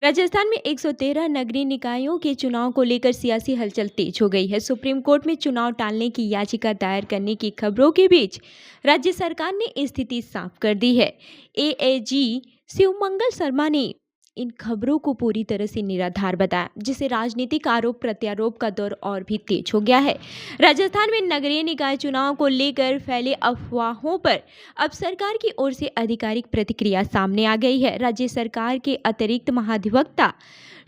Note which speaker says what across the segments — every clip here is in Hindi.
Speaker 1: राजस्थान में 113 नगरीय निकायों के चुनाव को लेकर सियासी हलचल तेज हो गई है। सुप्रीम कोर्ट में चुनाव टालने की याचिका दायर करने की खबरों के बीच राज्य सरकार ने स्थिति साफ कर दी है। एएजी शिवमंगल शर्मा ने इन खबरों को पूरी तरह से निराधार बताया, जिससे राजनीतिक आरोप प्रत्यारोप का दौर और भी तेज हो गया है। राजस्थान में नगरीय निकाय चुनाव को लेकर फैले अफवाहों पर अब सरकार की ओर से आधिकारिक प्रतिक्रिया सामने आ गई है। राज्य सरकार के अतिरिक्त महाधिवक्ता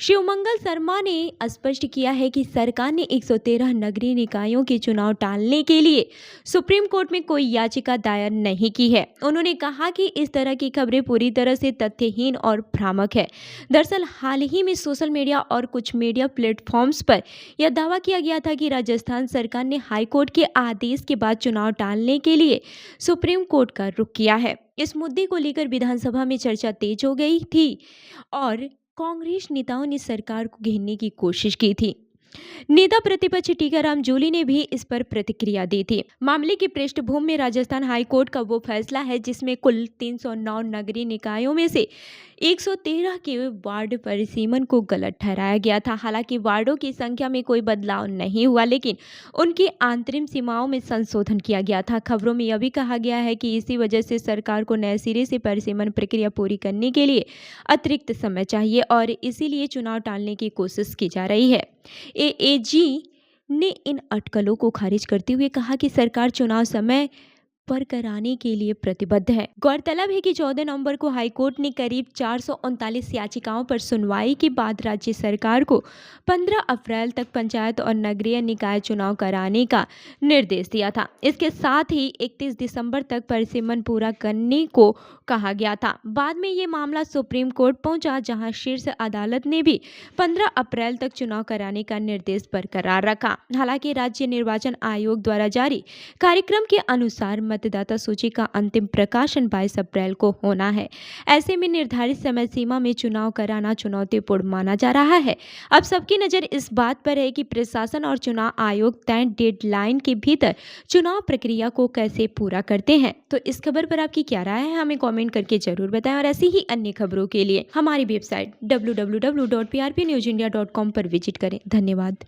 Speaker 1: शिवमंगल शर्मा ने स्पष्ट किया है कि सरकार ने 113 नगरीय निकायों के चुनाव टालने के लिए सुप्रीम कोर्ट में कोई याचिका दायर नहीं की है। उन्होंने कहा कि इस तरह की खबरें पूरी तरह से तथ्यहीन और भ्रामक है। दरअसल हाल ही में सोशल मीडिया और कुछ मीडिया प्लेटफॉर्म्स पर यह दावा किया गया था कि राजस्थान सरकार ने हाई कोर्ट के आदेश के बाद चुनाव टालने के लिए सुप्रीम कोर्ट का रुख किया है। इस मुद्दे को लेकर विधानसभा में चर्चा तेज हो गई थी और कांग्रेस नेताओं ने सरकार को घेरने की कोशिश की थी। नेता प्रतिपक्ष टीकाराम जूली ने भी इस पर प्रतिक्रिया दी थी। मामले की पृष्ठभूमि में राजस्थान हाई कोर्ट का वो फैसला है जिसमें कुल 309 नगरीय निकायों में से 113 के वार्ड परिसीमन को गलत ठहराया गया था। हालांकि वार्डों की संख्या में कोई बदलाव नहीं हुआ, लेकिन उनकी आंतरिक सीमाओं में संशोधन किया गया था। खबरों में यह भी कहा गया है कि इसी वजह से सरकार को नए सिरे से परिसीमन प्रक्रिया पूरी करने के लिए अतिरिक्त समय चाहिए और इसीलिए चुनाव टालने की कोशिश की जा रही है। एएजी ने इन अटकलों को खारिज करते हुए कहा कि सरकार चुनाव समय पर कराने के लिए प्रतिबद्ध है। गौरतलब है कि 14 नवंबर को हाईकोर्ट ने करीब 439 याचिकाओं पर सुनवाई के बाद राज्य सरकार को 15 अप्रैल तक पंचायत और नगरीय निकाय चुनाव कराने का निर्देश दिया था। इसके साथ ही 31 दिसंबर तक परिसीमन पूरा करने को कहा गया था। बाद में ये मामला सुप्रीम कोर्ट पहुंचा, जहां शीर्ष अदालत ने भी 15 अप्रैल तक चुनाव कराने का निर्देश बरकरार रखा। हालांकि राज्य निर्वाचन आयोग द्वारा जारी कार्यक्रम के अनुसार मतदाता सूची का अंतिम प्रकाशन 22 अप्रैल को होना है। ऐसे में निर्धारित समय सीमा में चुनाव कराना चुनौतीपूर्ण माना जा रहा है। अब सबकी नजर इस बात पर है कि प्रशासन और चुनाव आयोग तय डेडलाइन के भीतर चुनाव प्रक्रिया को कैसे पूरा करते हैं। तो इस खबर पर आपकी क्या राय है, हमें कमेंट करके जरूर बताएं और ऐसी ही अन्य खबरों के लिए हमारी वेबसाइट www.prpnewsindia.com पर विजिट करें। धन्यवाद।